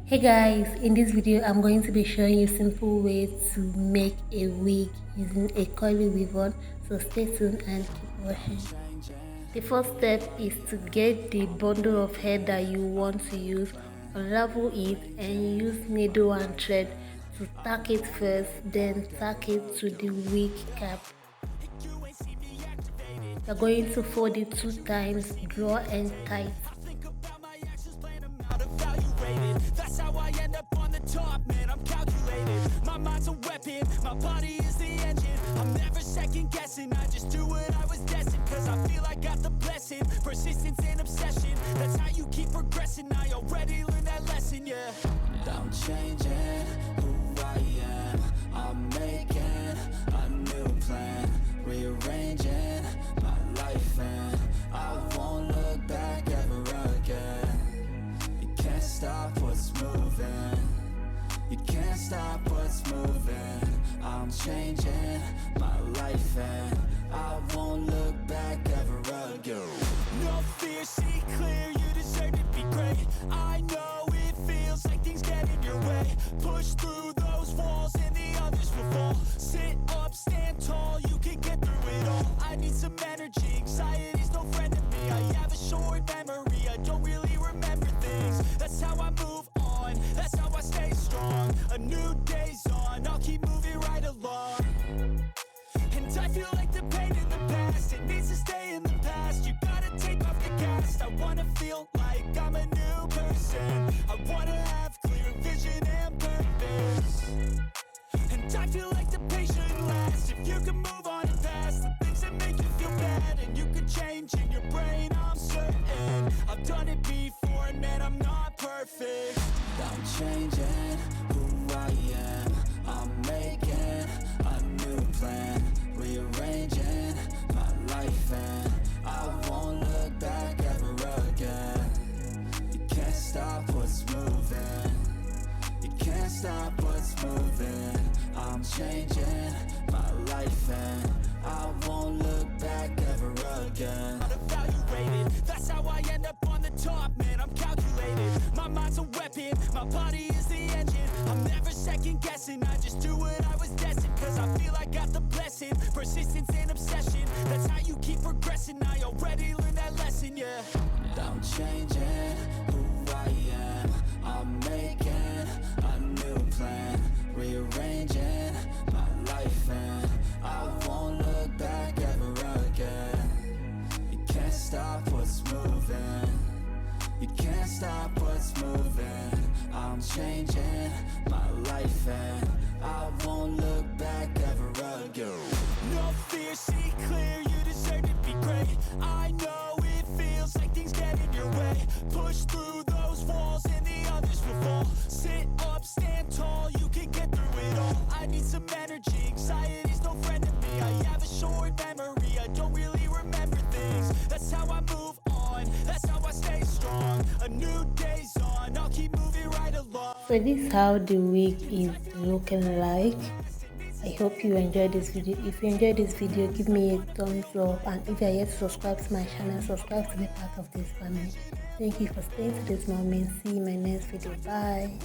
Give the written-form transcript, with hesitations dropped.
Hey guys, in this video I'm going to be showing you simple ways to make a wig using a curly weave-on, so stay tuned and keep watching. The first step is to get the bundle of hair that you want to use, unravel it and use needle and thread to tack it first, then tack it to the wig cap. You're going to fold it 2 times, draw and tight. That's how I end up on the top, man, I'm calculated. My mind's a weapon, my body is the engine. I'm never second guessing, I just do what I was destined. Cause I feel I got the blessing, persistence and obsession. That's how you keep progressing, I already learned that lesson, yeah. I'm changing who I am, I'm making a new plan, rearranging my life and I won't look back ever again. You can't stop what's moving, you can't stop what's moving. I'm changing my life and I won't look back ever again. No fear, see clear, you deserve to be great. I know it feels like things get in your way. Push through those walls and the others will fall. Sit up, stand tall, you can get through it all. I need some energy, anxiety's no friend to me. I have a short memory, I don't really remember things. That's how I move on, that's how I stay strong. A new day's on, I'll keep moving right along. And I feel like the pain in the past, it needs to stay in the past. You gotta take off the cast. I wanna feel like I'm a new person. I wanna have clear vision and purpose. And I feel like the pain shouldn't last. If you can move on and past the things that make you feel bad, and you can change in your brain, I'm certain. I've done it before and man, I'm not perfect. I'm changing who I am, I'm making a new plan, rearranging my life and I won't look back ever again. You can't stop what's moving, you can't stop what's moving. I'm changing my life and I won't look back ever again. Evaluated, that's how I end up on the top, man, I'm calculated. My mind's a weapon, my body is the engine. I'm never second guessing, I just do what I was destined. Cause I feel I got the blessing, persistence and obsession. That's how you keep progressing, I already learned that lesson, yeah. I'm changing who I am, I'm making a new plan, rearranging my life and I won't look back ever again. You can't stop what's moving, you can't stop what's moving. I'm changing my life and I won't look back ever again. No fear, see clear, you deserve to be great. I know it feels like things get in your way. Push through those walls and the others will fall. Sit up, stand tall, you can get through it all. I need some energy, anxiety's no friend to me. I have a short memory, I don't really remember things. That's how I move on, that's how I stay strong. A new day's on, I'll keep moving right along. So this is how the wig is looking like. I hope you enjoyed this video. If you enjoyed this video, give me a thumbs up, and if you are yet to subscribe to my channel, subscribe to be part of this family. Thank you for staying to this moment. See you in my next video. Bye.